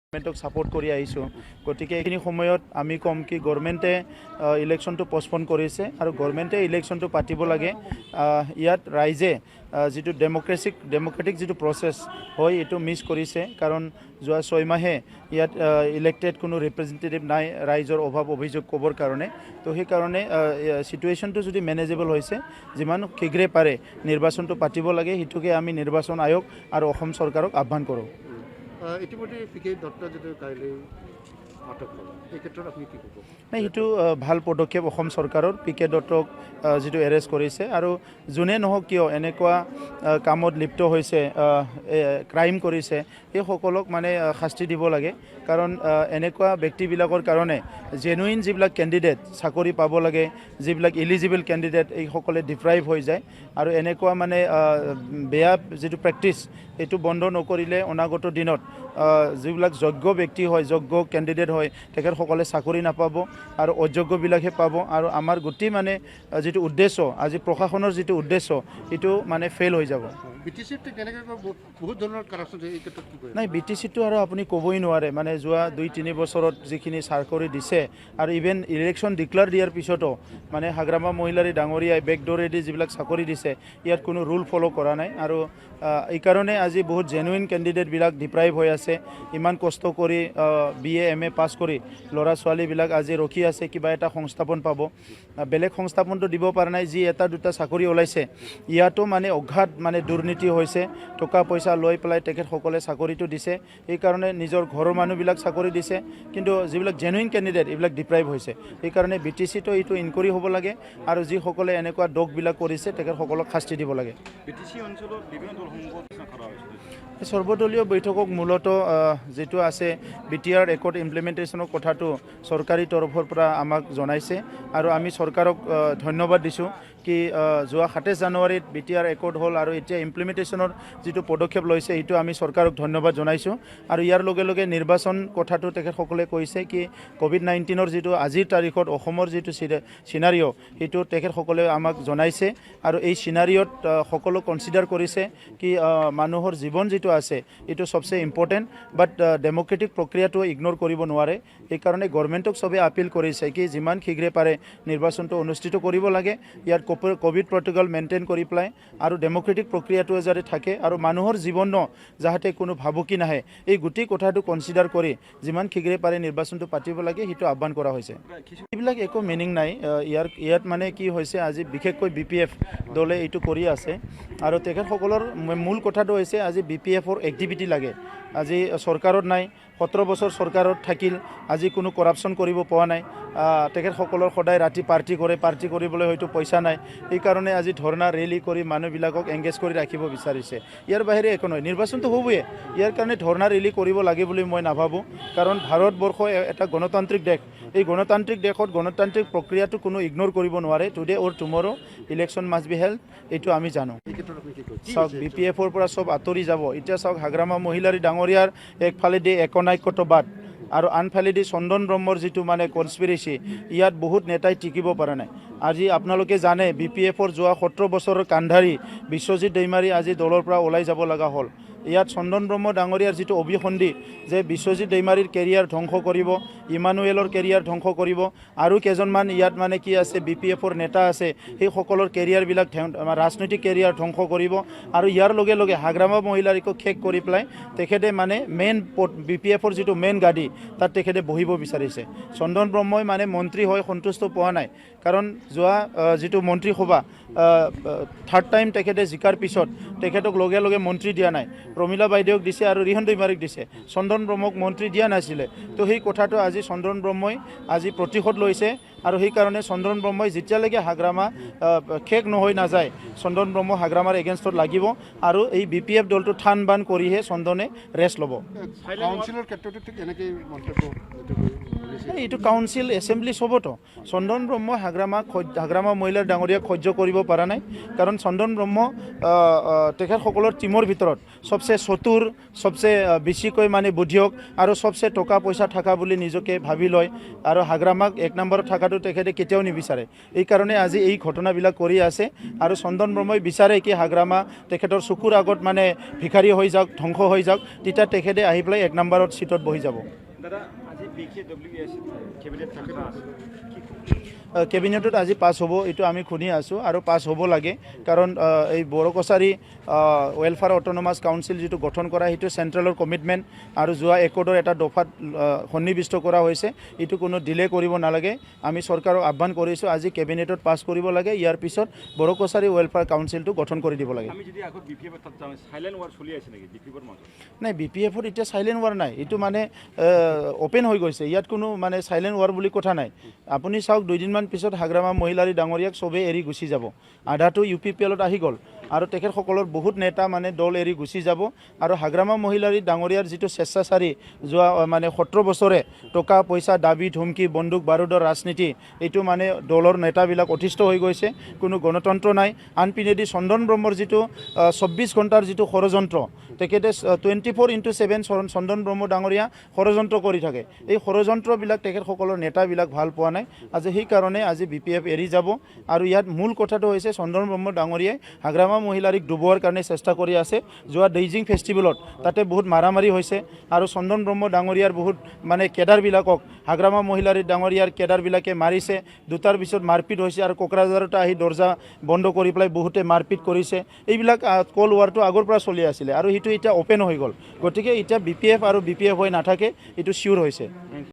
গভৰ্ণমেণ্টক support কৰি আহিছোঁ গতিকে এইখিনি সময়ত আমি ক'ম কি গভৰ্ণমেণ্টে ইলেকশ্যনটো পষ্টপন কৰিছে আৰু গভৰ্ণমেণ্টে ইলেকশ্যনটো পাতিব লাগে ইয়াত ৰাইজে যিটো ডেমক্ৰেটিক যিটো প্ৰচেছ হয় এইটো মিছ কৰিছে কাৰণ যোৱা 6 মাহে ইয়াত ইলেক্টেড কোনো ৰিপ্ৰেজেণ্টেটিভ নাই ৰাইজৰ অভাৱ অভিযোগ ক'বৰ কাৰণে তো সেইকাৰণে চিটুৱেশ্যনটো যদি মেনেজেবল হৈছে যিমান শীঘ্ৰে পাৰে নিৰ্বাচনটো পাতিব লাগে সেইটোকে আমি নিৰ্বাচন আয়োগ আৰু অসম চৰকাৰক আহ্বান কৰোঁ ইতিমধ্যে পিকে দত্ত যেটো কাইলৈ আটক হ'ল এই ক্ষেত্ৰত আপুনি কি ক'ব নাই সেইটো ভাল পদক্ষেপ অসম চৰকাৰৰ পিকে দত্তক যিটো এৰেষ্ট কৰিছে আৰু যোনে নহওক কিয় এনেকুৱা কামত লিপ্ত হৈছে ক্ৰাইম কৰিছে এই সকলক মানে শাস্তি দিব লাগে কাৰণ এনেকুৱা ব্যক্তিবিলাকৰ কাৰণে জেনুইন যিবিলাক কেণ্ডিডেট চাকৰি পাব লাগে যিবিলাক ইলিজিবল কেণ্ডিডেট এই সকলে ডিপ্ৰাইভ হৈ যায় আৰু এনেকুৱা মানে বেয়া যিটো প্ৰেক্টিছ এইটো বন্ধ নকৰিলে অনাগত দিনত যিবিলাক যোগ্য ব্যক্তি হয় যোগ্য কেণ্ডিডেট হয় তেখেতসকলে চাকৰি নাপাব আৰু অযোগ্যবিলাকহে পাব আৰু আমাৰ গোটেই মানে যিটো উদ্দেশ্য আজি প্ৰশাসনৰ যিটো উদ্দেশ্য এইটো মানে ফেইল হৈ যাব নাই BTCটো আৰু আপুনি ক'বই নোৱাৰে মানে যোৱা 2-3 বছৰত যিখিনি চাকৰি দিছে আৰু ইভেন ইলেকশ্যন ডিক্লেয়াৰ দিয়াৰ পিছতো মানে হাগ্ৰামা মহিলাৰী ডাঙৰীয়াই বেকডোৰেদি যিবিলাক চাকৰি দিছে ইয়াত কোনো ৰুল ফ'ল' কৰা নাই আৰু এইকাৰণে আজি বহুত জেনুইন কেণ্ডিডেটবিলাক ডিপ্ৰাইভ হৈ আছে ইমান কষ্ট কৰি BA MA পাছ কৰি ল'ৰা ছোৱালীবিলাক আজি ৰখি আছে কিবা এটা সংস্থাপন পাব বেলেগ সংস্থাপনটো দিব পৰা নাই যি এটা দুটা চাকৰি ওলাইছে ইয়াতো মানে অঘাত মানে দুৰ্নীতি হৈছে টকা পইচা লৈ পেলাই তেখেতসকলে চাকৰিটো দিছে এইকাৰণে নিজৰ ঘৰৰ মানুহবিলাক চাকৰি দিছে কিন্তু যিবিলাক জেনুইন কেণ্ডিডেট এইবিলাক ডিপ্ৰাইভ হৈছে সেইকাৰণে BTCটো এইটো ইনকুৱাৰী হ'ব লাগে আৰু যিসকলে এনেকুৱা দোষবিলাক কৰিছে তেখেতসকলক শাস্তি দিব লাগে BTC অঞ্চলত বিভিন্ন সৰ্বদলীয় বৈঠকক মূলতঃ যেটো আছে BTR একট ইমপ্লিমেন্টেশনৰ কথাটো চৰকাৰী তৰফৰ পৰা আমাক জনাইছে আৰু আমি চৰকাৰক ধন্যবাদ দিছোঁ কি যোৱা 27 জানুৱাৰীত BTR একট হ'ল আৰু এতিয়া ইমপ্লিমেন্টেশনৰ যেটো পদক্ষেপ লৈছে এইটো আমি চৰকাৰক ধন্যবাদ জনাইছোঁ আৰু ইয়াৰ লগে লগে নিৰ্বাচন কথাটো তেখেতসকলে কৈছে কি COVID-19ৰ যেটো আজিৰ তাৰিখত অসমৰ যেটো সিনাৰিও এইটো তেখেতসকলে আমাক জনাইছে আৰু এই সিনাৰিওত সকলো কনসিডাৰ কৰিছে কি মানুহৰ জীৱন যেটো আছে এইটো সবচে ইম্পৰ্টেন্ট বাট ডেমক্ৰেটিক প্ৰক্ৰিয়াটো ইগনোৰ কৰিব নোৱাৰে এই কাৰণে গভৰ্ণমেণ্টক সবে আপিল কৰিছে কি যিমান শীঘ্ৰে পাৰে নিৰ্বাচনটো অনুষ্ঠিত কৰিব লাগে ইয়াৰ কোভিড প্ৰটোকল মেইনটেইন কৰি প্লাই আৰু ডেমক্ৰেটিক প্ৰক্ৰিয়াটো যাতে থাকে আৰু মানুহৰ জীৱন যাতে কোনো ভাবুকি নাহে এই গুটি কথাটো কনসিডাৰ কৰি যিমান শীঘ্ৰে পাৰে নিৰ্বাচনটো পাতিব লাগে হিটো আহ্বান কৰা হৈছে এইবিলাক একো মিনিং নাই ইয়াত মানে কি হৈছে আজি বিশেষকৈ BPF দলে এইটো কৰি আছে আৰু তেখেতসকলৰ মূল কথাটো হৈছে আজি BPFৰ এক্টিভিটি লাগে আজি চৰকাৰত নাই 17 বছৰ চৰকাৰত থাকিল আজি কোনো কৰাপশন কৰিব পোৱা নাই তেখেতসকলৰ সদায় ৰাতি পাৰ্টি কৰিবলৈ হয়তো পইচা নাই এই কাৰণে আজি ধৰ্ণা ৰেলী কৰি মানুহবিলাকক এংগেজ কৰি ৰাখিব বিচাৰিছে ইয়াৰ বাহিৰে একো নহয় নিৰ্বাচনটো হ'বয়ে ইয়াৰ কাৰণে ধৰ্ণা ৰেলী কৰিব লাগে বুলি মই নাভাবো কাৰণ ভাৰতবৰ্ষ এটা গণতান্ত্ৰিক দেশ এই গণতান্ত্ৰিক দেশত গণতান্ত্ৰিক প্ৰক্ৰিয়াটো কোনো ইগনোৰ কৰিব নোৱাৰে today or tomorrow election must be held এইটো আমি জানো সব BPFৰ পৰা সব আঁতৰি যাব এতিয়া সব হাগ্ৰামা মহিলাৰী ডাঙৰীয়াৰ একফালেদি একনায়কত্ববাদ আৰু আনফালেদি চন্দন ব্ৰহ্মৰ যেটো মানে কনস্পিৰেসি ইয়াত বহুত নেতাই টিকিব পৰা নাই আজি আপোনালোকে জানে BPFৰ যোৱা 17 বছৰৰ কান্ধাৰী বিশ্বজিৎ দৈমাৰী আজি দলৰ পৰা ওলাই যাব লগা হ'ল ইয়াত চন্দন ব্ৰহ্ম ডাঙৰীয়াৰ যেটো অভিসন্ধি যে বিশ্বজিৎ দৈমাৰীৰ কেৰিয়াৰ ধ্বংস কৰিব ইমানুৱেলৰ কেৰিয়াৰ ধ্বংস কৰিব আৰু কেজনমান ইয়াত মানে কি আছে BPFৰ নেতা আছে সেই সকলৰ কেৰিয়াৰবিলাক ৰাজনৈতিক কেৰিয়াৰ ধ্বংস কৰিব আৰু ইয়াৰ লগে লগে হাগ্ৰামা মহিলাৰীক খেক কৰি প্লাই তেখেতে মানে মেইন BPFৰ যেটো মেইন গাড়ী তাত তেখেতে বহিব বিচাৰিছে চন্দন ব্ৰহ্মই মানে মন্ত্ৰী হৈ সন্তুষ্ট পোৱা নাই কাৰণ যোৱা যেটো মন্ত্ৰী সভা থাৰ্ড টাইম তেখেতে জিকাৰ পিছত তেখেতক লগে লগে মন্ত্ৰী দিয়া নাই প্ৰমিলা বাইদেউক দিছে আৰু ৰিহন দৈমাৰীক দিছে চন্দন ব্ৰহ্মক মন্ত্ৰী দিয়া নাছিলে তো সেই কথাটো আজি চন্দন ব্ৰহ্মই আজি প্ৰতিশোধ লৈছে আৰু সেই কাৰণে চন্দন ব্ৰহ্মই যেতিয়ালৈকে হাগ্ৰামা খেক নহৈ নাযায় চন্দন ব্ৰহ্ম হাগ্ৰামাৰ এগেইনষ্টত লাগিব আৰু এই BPF দলটো থান বান কৰিহে চন্দনে ৰেষ্ট ল'ব কাউন্সিলৰ ক্ষেত্ৰটো ঠিক এনেকৈ মন্তব্য এইটো কাউন্সিল এছেম্বলি সবতো চন্দন ব্ৰহ্ম হাগ্ৰামা মহিলাৰ ডাঙৰীয়াক সহ্য কৰিব পৰা নাই কাৰণ চন্দন ব্ৰহ্ম তেখেতসকলৰ টিমৰ ভিতৰত সবচে চতুৰ সবচে বেছিকৈ মানে বুদ্ধিয়ক আৰু সবচে টকা পইচা থকা বুলি নিজকে ভাবি লয় আৰু হাগ্ৰামাক 1 নম্বৰত থকা ৰখাটো তেখেতে কেতিয়াও নিবিচাৰে এইকাৰণে আজি এই ঘটনাবিলাক কৰি আছে আৰু চন্দন ব্ৰহ্মই বিচাৰে কি হাগ্ৰামা তেখেতৰ চকুৰ আগত মানে ভিখাৰী হৈ যাওক ধ্বংস হৈ যাওক তেতিয়া তেখেতে আহি পেলাই 1 নম্বৰত চিটত বহি যাব দাদা আজি BKWS কেবিনেট থাকিবা আছে কেবিনেটত আজি পাছ হ'ব এইটো আমি শুনি আছোঁ আৰু পাছ হ'ব লাগে কাৰণ এই Bodo Kachari welfare autonomous council যিটো গঠন কৰা সেইটো চেণ্ট্ৰেলৰ কমিটমেণ্ট আৰু যোৱা একৰ্ডৰ এটা দফাত সন্নিৱিষ্ট কৰা হৈছে এইটো কোনো ডিলে কৰিব নালাগে আমি চৰকাৰক আহ্বান কৰিছোঁ আজি কেবিনেটত পাছ কৰিব লাগে ইয়াৰ পিছত বড়ো কছাৰী ৱেলফেয়াৰ কাউন্সিলটো গঠন কৰি দিব লাগে আমি যদি আগত BPF তাত যাওঁ সাইলেন্ট ৱাৰ চলি আছে নেকি BPFৰ মাজত নাই BPFৰ এতিয়া সাইলেন্ট ৱাৰ নাই এইটো মানে অপেন হৈ গৈছে ইয়াত কোনো মানে সাইলেন্ট ৱাৰ বুলি কথা নাই আপুনি চাওক 2 দিনমান পিছত হাগ্ৰামা মহিলাৰী ডাঙৰীয়াক চবেই এৰি গুচি যাব আধাটো UPPLত আহি গ'ল আৰু তেখেতসকলৰ বহুত নেতা মানে দল এৰি গুচি যাব আৰু হাগ্ৰামা মহিলাৰী ডাঙৰীয়াৰ যিটো স্বেচ্ছাচাৰী যোৱা মানে 17 বছৰে টকা পইচা দাবী ধমকি বন্দুক বাৰুদৰ ৰাজনীতি এইটো মানে দলৰ নেতাবিলাক অতিষ্ঠ হৈ গৈছে কোনো গণতন্ত্ৰ নাই আনপিনেদি চন্দন ব্ৰহ্মৰ যিটো 24 ঘণ্টাৰ যিটো ষড়যন্ত্ৰ তেখেতে 24/7 চন্দন ব্ৰহ্ম ডাঙৰীয়া ষড়যন্ত্ৰ কৰি থাকে এই ষড়যন্ত্ৰবিলাক তেখেতসকলৰ নেতাবিলাক ভাল পোৱা নাই আজি সেইকাৰণে আজি BPF এৰি যাব আৰু ইয়াত মূল কথাটো হৈছে চন্দন ব্ৰহ্ম ডাঙৰীয়াই হাগ্ৰামা মহিলাৰীক ডুবোৱাৰ কাৰণে চেষ্টা কৰি আছে যোৱা ডেইজিং ফেষ্টিভেলত তাতে বহুত মাৰামাৰি হৈছে আৰু চন্দন ব্ৰহ্ম ডাঙৰীয়াৰ বহুত মানে কেডাৰবিলাকক হাগ্ৰামা মহিলাৰী ডাঙৰীয়াৰ কেডাৰবিলাকে মাৰিছে দুটাৰ পিছত মাৰপিট হৈছে আৰু কোকৰাঝাৰতে আহি দৰ্জা বন্ধ কৰি পেলাই বহুতে মাৰপিট কৰিছে এইবিলাক কল ৱাৰটো আগৰ পৰা চলি আছিলে আৰু সেইটো এতিয়া অপেন হৈ গ'ল গতিকে এতিয়া BPF আৰু BPF হৈ নাথাকে এইটো চিয়ৰ হৈছে